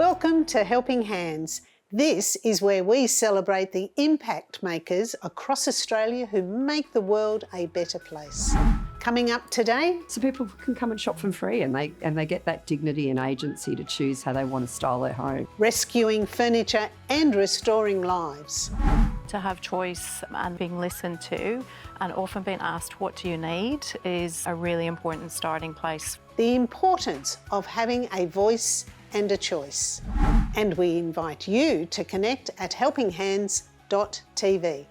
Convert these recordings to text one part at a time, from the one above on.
Welcome to Helping Hands. This is where we celebrate the impact makers across Australia who make the world a better place. Coming up today, so people can come and shop for free and they get that dignity and agency to choose how they want to style their home. rescuing furniture and restoring lives. To have choice and being listened to and often being asked what do you need is a really important starting place. The importance of having a voice and a choice. And we invite you to connect at helpinghands.tv.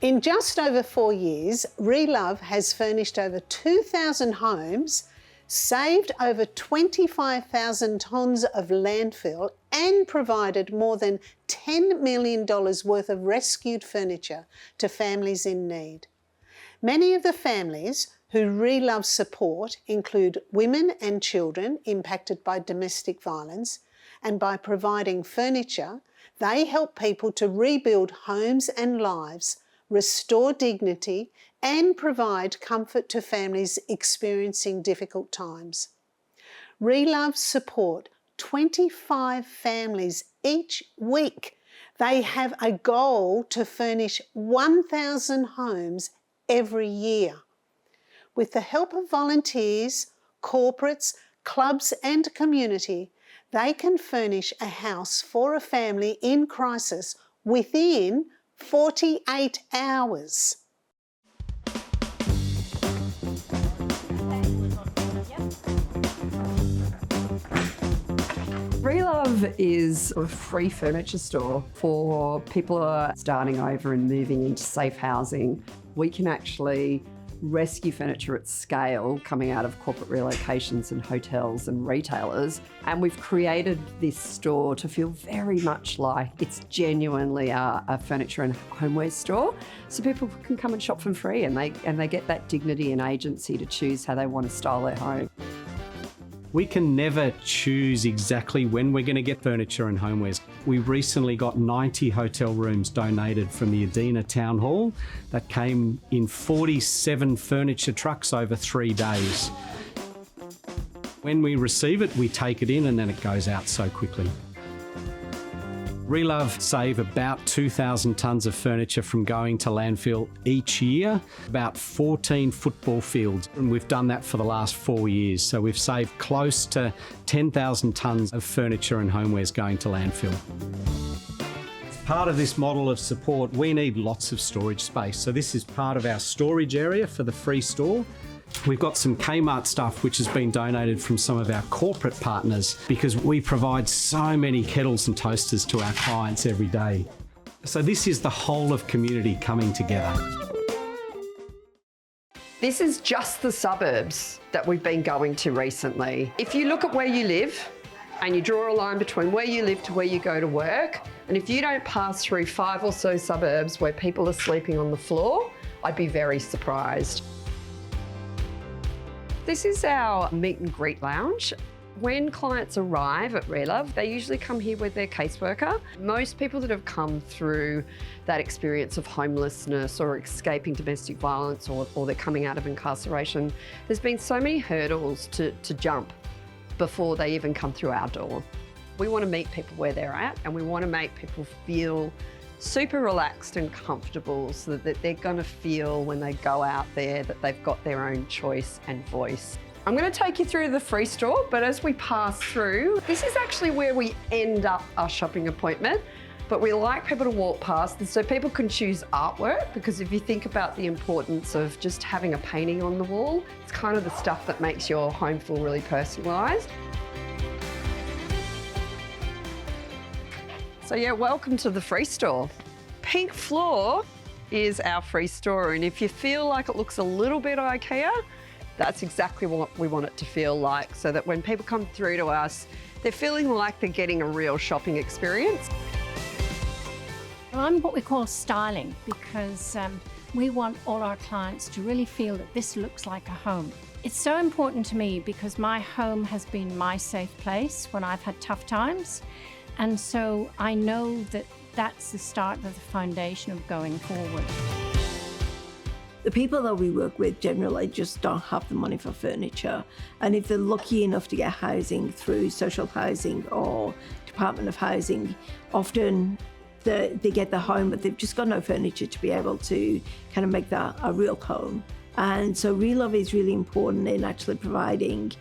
In just over 4 years, Relove has furnished over 2,000 homes, saved over 25,000 tonnes of landfill and provided more than $10 million worth of rescued furniture to families in need. Many of the families who Relove support include women and children impacted by domestic violence, and by providing furniture, they help people to rebuild homes and lives, restore dignity and provide comfort to families experiencing difficult times. Relove support 25 families each week. They have a goal to furnish 1,000 homes every year. With the help of volunteers, corporates, clubs and community, they can furnish a house for a family in crisis within 48 hours. Relove is a free furniture store for people who are starting over and moving into safe housing. We can actually rescue furniture at scale coming out of corporate relocations and hotels and retailers. And we've created this store to feel very much like it's genuinely a furniture and homeware store. So people can come and shop for free and they get that dignity and agency to choose how they want to style their home. We can never choose exactly when we're going to get furniture and homewares. We recently got 90 hotel rooms donated from the Adina Town Hall. That came in 47 furniture trucks over 3 days. When we receive it, we take it in and then it goes out so quickly. Relove save about 2,000 tonnes of furniture from going to landfill each year, about 14 football fields, and we've done that for the last 4 years. So we've saved close to 10,000 tonnes of furniture and homewares going to landfill. As part of this model of support, we need lots of storage space. So this is part of our storage area for the free store. We've got some Kmart stuff which has been donated from some of our corporate partners because we provide so many kettles and toasters to our clients every day. So this is the whole of community coming together. This is just the suburbs that we've been going to recently. If you look at where you live and you draw a line between where you live to where you go to work, and if you don't pass through 5 or so suburbs where people are sleeping on the floor, I'd be very surprised. This is our meet and greet lounge. When clients arrive at Relove, they usually come here with their caseworker. Most people that have come through that experience of homelessness or escaping domestic violence or they're coming out of incarceration, there's been so many hurdles to jump before they even come through our door. We want to meet people where they're at and we want to make people feel super relaxed and comfortable so that they're going to feel when they go out there that they've got their own choice and voice. I'm going to take you through the free store, but as we pass through, this is actually where we end up our shopping appointment, but we like people to walk past and so people can choose artwork, because if you think about the importance of just having a painting on the wall, it's kind of the stuff that makes your home feel really personalised. So yeah, welcome to the free store. Pink floor is our free store, and if you feel like it looks a little bit IKEA, that's exactly what we want it to feel like, so that when people come through to us, they're feeling like they're getting a real shopping experience. Well, I'm what we call styling, because we want all our clients to really feel that this looks like a home. It's so important to me because my home has been my safe place when I've had tough times. And so I know that that's the start of the foundation of going forward. The people that we work with generally just don't have the money for furniture. And if they're lucky enough to get housing through social housing or Department of Housing, often they get the home, but they've just got no furniture to be able to kind of make that a real home. And so Relove is really important in actually providing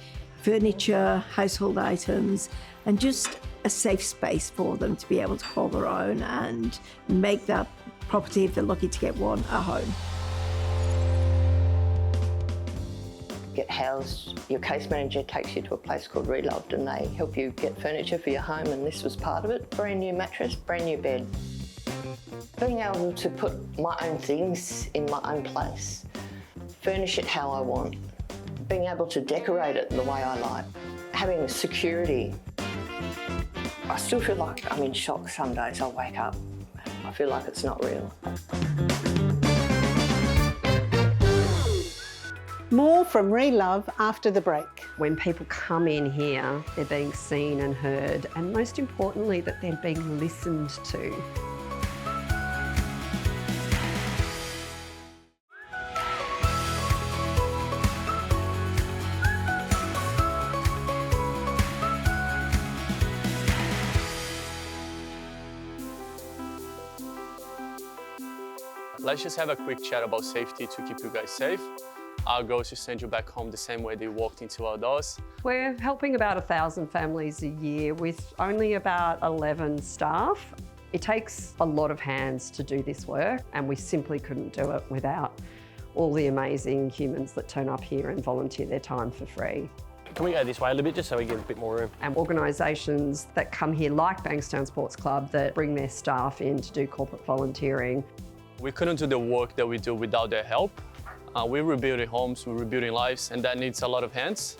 furniture, household items, and just a safe space for them to be able to call their own and make that property, if they're lucky to get one, a home. Get housed, your case manager takes you to a place called Reloved and they help you get furniture for your home, and this was part of it. Brand new mattress, brand new bed. Being able to put my own things in my own place, furnish it how I want, being able to decorate it the way I like, having security. I still feel like I'm in shock some days. I wake up and I feel like it's not real. More from Relove after the break. When people come in here, they're being seen and heard, and most importantly, that they're being listened to. Let's just have a quick chat about safety to keep you guys safe. Our goal is to send you back home the same way they walked into our doors. We're helping about 1,000 families a year with only about 11 staff. It takes a lot of hands to do this work, and we simply couldn't do it without all the amazing humans that turn up here and volunteer their time for free. Can we go this way a little bit just so we get a bit more room? And organisations that come here like Bankstown Sports Club that bring their staff in to do corporate volunteering. We couldn't do the work that we do without their help. We're rebuilding homes, we're rebuilding lives, and that needs a lot of hands.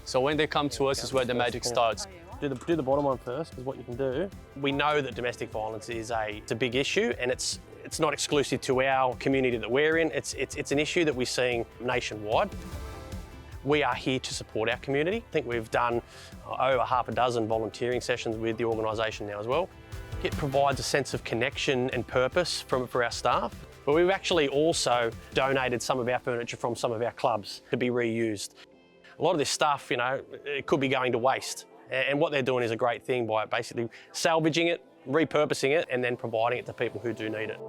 So when they come to us is where the magic starts. Do the bottom one first, because what you can do. We know that domestic violence is it's a big issue, and it's not exclusive to our community that we're in. It's an issue that we're seeing nationwide. We are here to support our community. I think we've done over half a dozen volunteering sessions with the organisation now as well. It provides a sense of connection and purpose for our staff. But we've actually also donated some of our furniture from some of our clubs to be reused. A lot of this stuff, you know, it could be going to waste. And what they're doing is a great thing by basically salvaging it, repurposing it, and then providing it to people who do need it.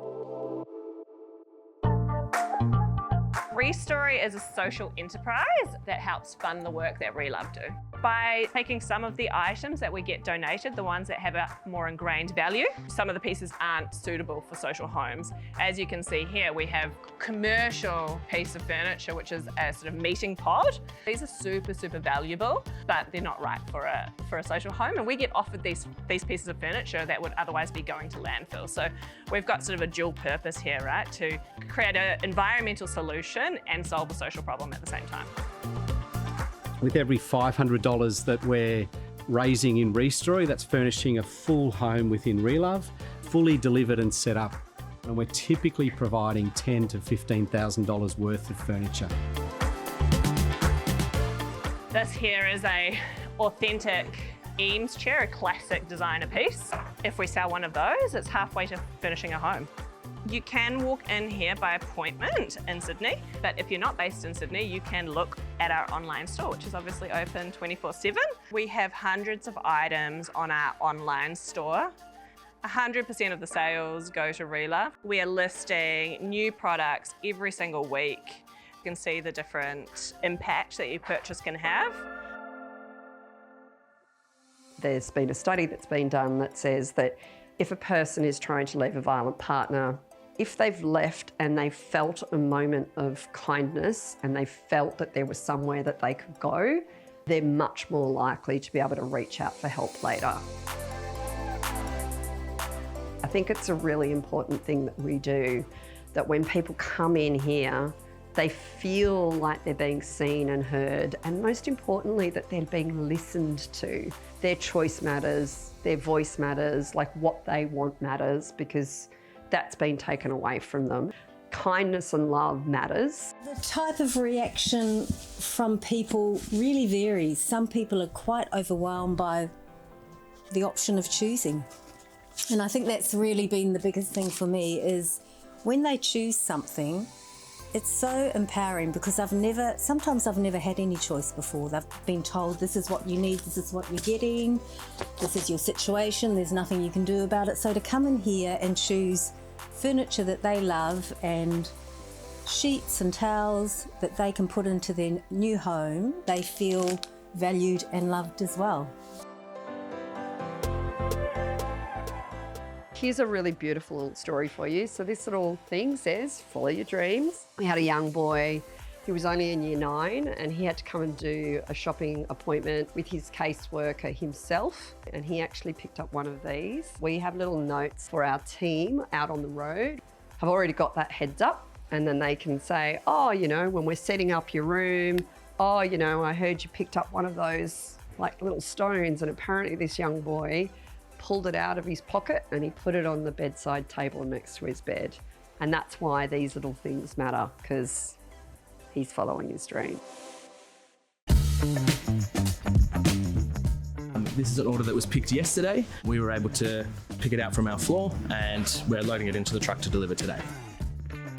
Restory is a social enterprise that helps fund the work that Relove do. By taking some of the items that we get donated, the ones that have a more ingrained value, some of the pieces aren't suitable for social homes. As you can see here, we have commercial piece of furniture, which is a sort of meeting pod. These are super, super valuable, but they're not right for a social home. And we get offered these pieces of furniture that would otherwise be going to landfill. So we've got sort of a dual purpose here, right? To create an environmental solution and solve a social problem at the same time. With every $500 that we're raising in Restory, that's furnishing a full home within Relove, fully delivered and set up. And we're typically providing $10,000 to $15,000 worth of furniture. This here is a authentic Eames chair, a classic designer piece. If we sell one of those, it's halfway to finishing a home. You can walk in here by appointment in Sydney, but if you're not based in Sydney, you can look at our online store, which is obviously open 24/7. We have hundreds of items on our online store. 100% of the sales go to Relove. We are listing new products every single week. You can see the different impact that your purchase can have. There's been a study that's been done that says that if a person is trying to leave a violent partner, if they've left and they felt a moment of kindness and they felt that there was somewhere that they could go, they're much more likely to be able to reach out for help later. I think it's a really important thing that we do, that when people come in here, they feel like they're being seen and heard, and most importantly, that they're being listened to. Their choice matters, their voice matters, like what they want matters, because that's been taken away from them. Kindness and love matters. The type of reaction from people really varies. Some people are quite overwhelmed by the option of choosing. And I think that's really been the biggest thing for me, is when they choose something, It's so empowering because sometimes I've never had any choice before. They've been told this is what you need, this is what you're getting, this is your situation, there's nothing you can do about it. So to come in here and choose furniture that they love and sheets and towels that they can put into their new home, they feel valued and loved as well. Here's a really beautiful story for you. So this little thing says, follow your dreams. We had a young boy, he was only in year 9 and he had to come and do a shopping appointment with his caseworker himself. And he actually picked up one of these. We have little notes for our team out on the road. I've already got that heads up and then they can say, oh, you know, when we're setting up your room, oh, you know, I heard you picked up one of those like little stones. And apparently this young boy pulled it out of his pocket and he put it on the bedside table next to his bed. And that's why these little things matter, because he's following his dream. This is an order that was picked yesterday. We were able to pick it out from our floor and we're loading it into the truck to deliver today.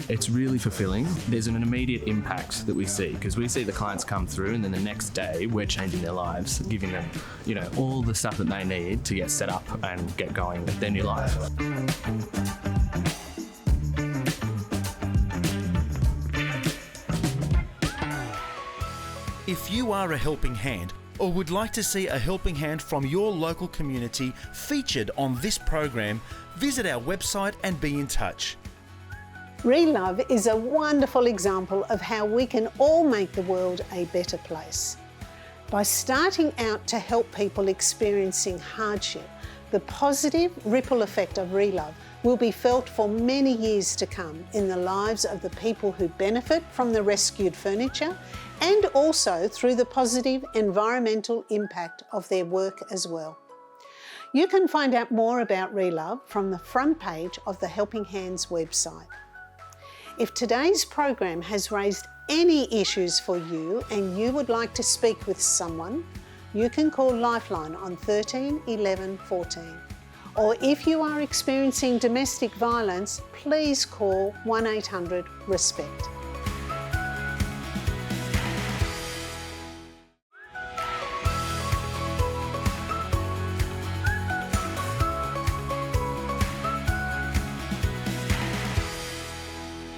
It's really fulfilling. There's an immediate impact that we see because we see the clients come through and then the next day we're changing their lives, giving them, you know, all the stuff that they need to get set up and get going with their new life. If you are a helping hand or would like to see a helping hand from your local community featured on this program, visit our website and be in touch. Relove is a wonderful example of how we can all make the world a better place. By starting out to help people experiencing hardship, the positive ripple effect of Relove will be felt for many years to come in the lives of the people who benefit from the rescued furniture and also through the positive environmental impact of their work as well. You can find out more about Relove from the front page of the Helping Hands website. If today's program has raised any issues for you and you would like to speak with someone, you can call Lifeline on 13 11 14. Or if you are experiencing domestic violence, please call 1800 RESPECT.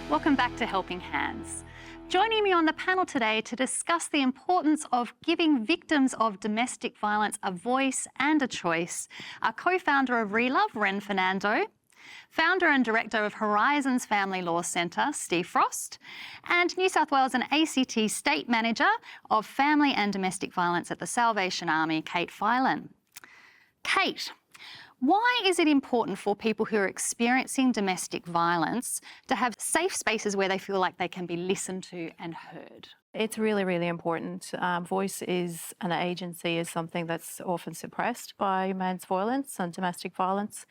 Welcome back to Helping Hands. Joining me on the panel today to discuss the importance of giving victims of domestic violence a voice and a choice are co-founder of Relove, Ren Fernando, founder and director of Horizons Family Law Centre, Steve Frost, and New South Wales and ACT State Manager of Family and Domestic Violence at the Salvation Army, Kate Filan. Kate, why is it important for people who are experiencing domestic violence to have safe spaces where they feel like they can be listened to and heard? It's really, really important. Voice is an agency is something that's often suppressed by men's violence and domestic violence.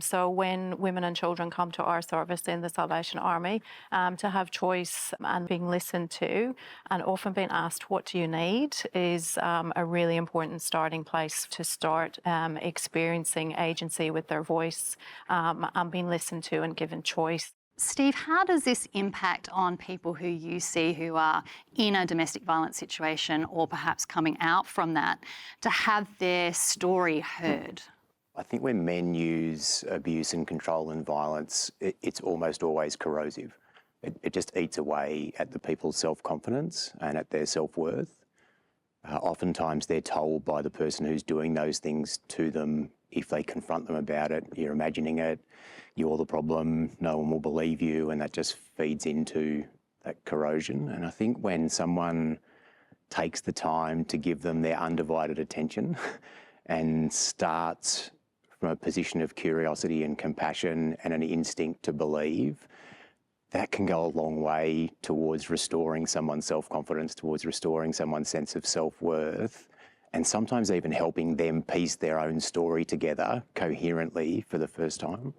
So when women and children come to our service in the Salvation Army, to have choice and being listened to and often being asked, what do you need, is a really important starting place to start experiencing agency with their voice and being listened to and given choice. Steve, how does this impact on people who you see who are in a domestic violence situation or perhaps coming out from that to have their story heard? I think when men use abuse and control and violence, it's almost always corrosive. It just eats away at the people's self-confidence and at their self-worth. Oftentimes they're told by the person who's doing those things to them, if they confront them about it, you're imagining it, you're the problem, no one will believe you, and that just feeds into that corrosion. And I think when someone takes the time to give them their undivided attention and starts from a position of curiosity and compassion and an instinct to believe, that can go a long way towards restoring someone's self-confidence, towards restoring someone's sense of self-worth, and sometimes even helping them piece their own story together coherently for the first time.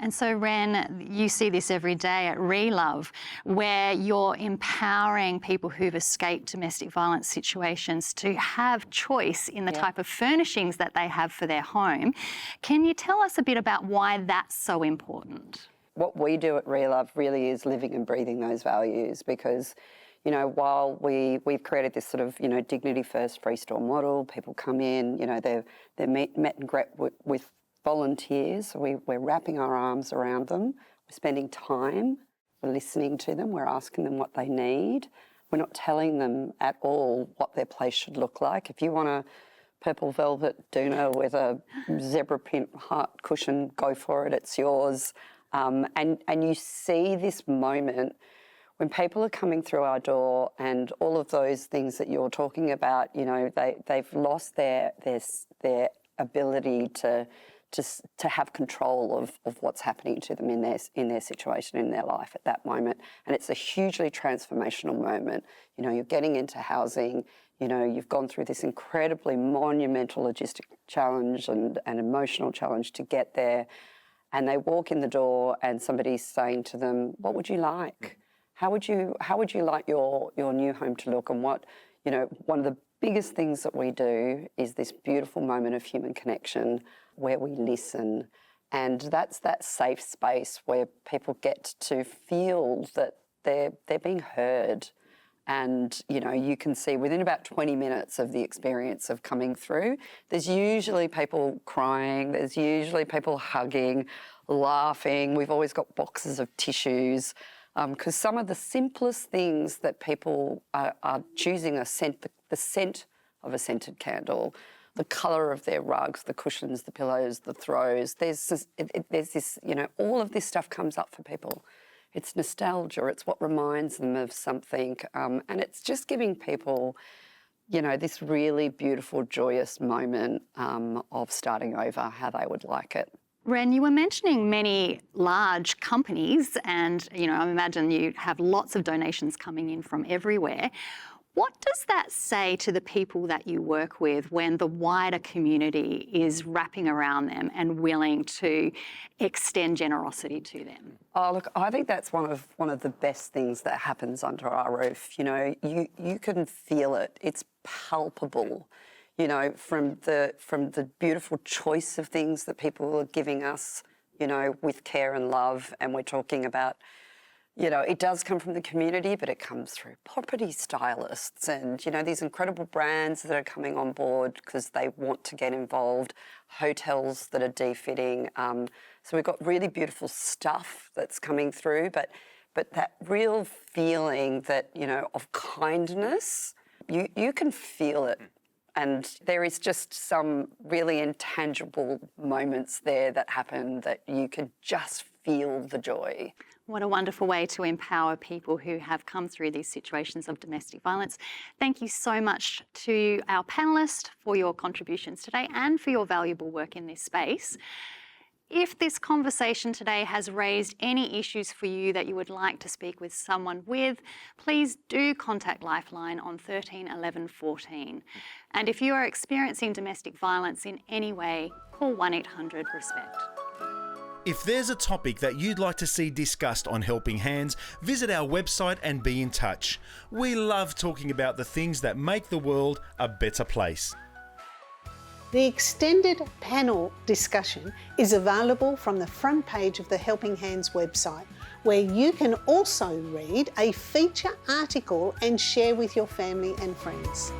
And so, Ren, you see this every day at Relove, where you're empowering people who've escaped domestic violence situations to have choice in the type of furnishings that they have for their home. Can you tell us a bit about why that's so important? what we do at Relove really is living and breathing those values, because, you know, while we've created this sort of, you know, dignity first free store model, people come in, you know, they're met and greet with volunteers. So we're wrapping our arms around them, we're spending time, we're listening to them, we're asking them what they need. We're not telling them at all what their place should look like. If you want a purple velvet doona with a zebra print heart cushion, go for it, it's yours. And you see this moment when people are coming through our door and all of those things that you're talking about, you know, they've lost their ability to have control of what's happening to them in their situation, in their life at that moment. And it's a hugely transformational moment. You know, you're getting into housing, you know, you've gone through this incredibly monumental logistic challenge and an emotional challenge to get there. And they walk in the door and somebody's saying to them, what would you like? How would you like your new home to look? And what, you know, one of the biggest things that we do is this beautiful moment of human connection where we listen. And that's that safe space where people get to feel that they're being heard. And, you know, you can see within about 20 minutes of the experience of coming through, there's usually people crying, there's usually people hugging, laughing. We've always got boxes of tissues, because some of the simplest things that people are choosing are the scent of a scented candle, the colour of their rugs, the cushions, the pillows, the throws. There's this, you know, all of this stuff comes up for people. It's nostalgia, it's what reminds them of something, and it's just giving people, you know, this really beautiful, joyous moment of starting over, how they would like it. Ren, you were mentioning many large companies and, you know, I imagine you have lots of donations coming in from everywhere. What does that say to the people that you work with when the wider community is wrapping around them and willing to extend generosity to them? Oh, look, I think that's one of the best things that happens under our roof. You know, you can feel it. It's palpable. You know, from the beautiful choice of things that people are giving us, you know, with care and love, and we're talking about, you know, it does come from the community, but it comes through property stylists and, you know, these incredible brands that are coming on board because they want to get involved, hotels that are defitting. So we've got really beautiful stuff that's coming through, but that real feeling that, you know, of kindness, you can feel it. And there is just some really intangible moments there that happen that you can just feel the joy. What a wonderful way to empower people who have come through these situations of domestic violence. Thank you so much to our panellists for your contributions today and for your valuable work in this space. If this conversation today has raised any issues for you that you would like to speak with someone with, please do contact Lifeline on 13 11 14. And if you are experiencing domestic violence in any way, call 1-800 RESPECT. If there's a topic that you'd like to see discussed on Helping Hands, visit our website and be in touch. We love talking about the things that make the world a better place. The extended panel discussion is available from the front page of the Helping Hands website, where you can also read a feature article and share with your family and friends.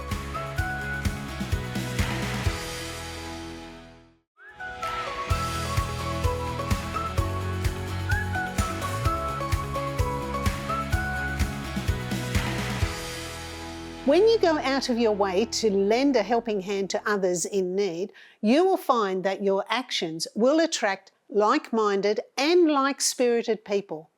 When you go out of your way to lend a helping hand to others in need, you will find that your actions will attract like-minded and like-spirited people.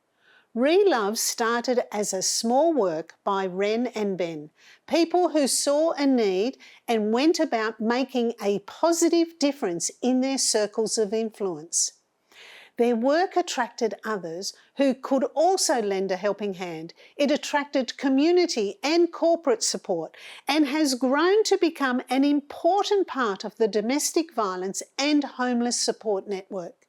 Relove started as a small work by Ren and Ben, people who saw a need and went about making a positive difference in their circles of influence. Their work attracted others who could also lend a helping hand. It attracted community and corporate support and has grown to become an important part of the domestic violence and homeless support network.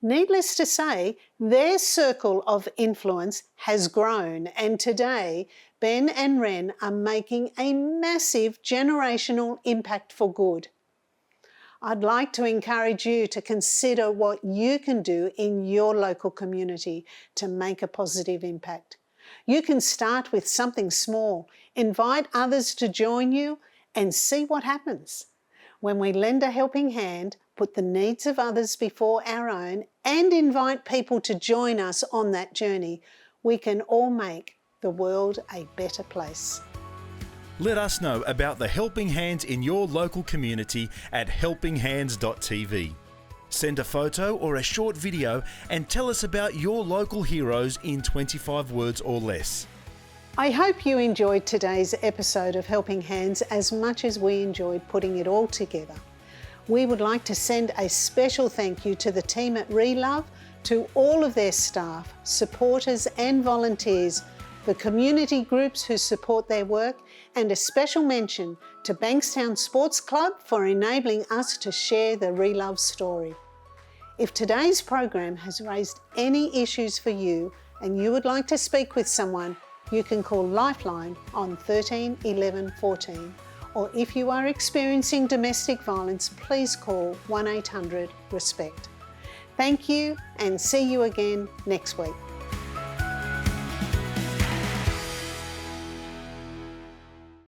Needless to say, their circle of influence has grown, and today Ben and Ren are making a massive generational impact for good. I'd like to encourage you to consider what you can do in your local community to make a positive impact. You can start with something small, invite others to join you, and see what happens. When we lend a helping hand, put the needs of others before our own, and invite people to join us on that journey, we can all make the world a better place. Let us know about the helping hands in your local community at helpinghands.tv. Send a photo or a short video and tell us about your local heroes in 25 words or less. I hope you enjoyed today's episode of Helping Hands as much as we enjoyed putting it all together. We would like to send a special thank you to the team at Relove, to all of their staff, supporters and volunteers, the community groups who support their work, and a special mention to Bankstown Sports Club for enabling us to share the Relove story. If today's program has raised any issues for you and you would like to speak with someone, you can call Lifeline on 13 11 14. Or if you are experiencing domestic violence, please call 1-800-RESPECT. Thank you and see you again next week.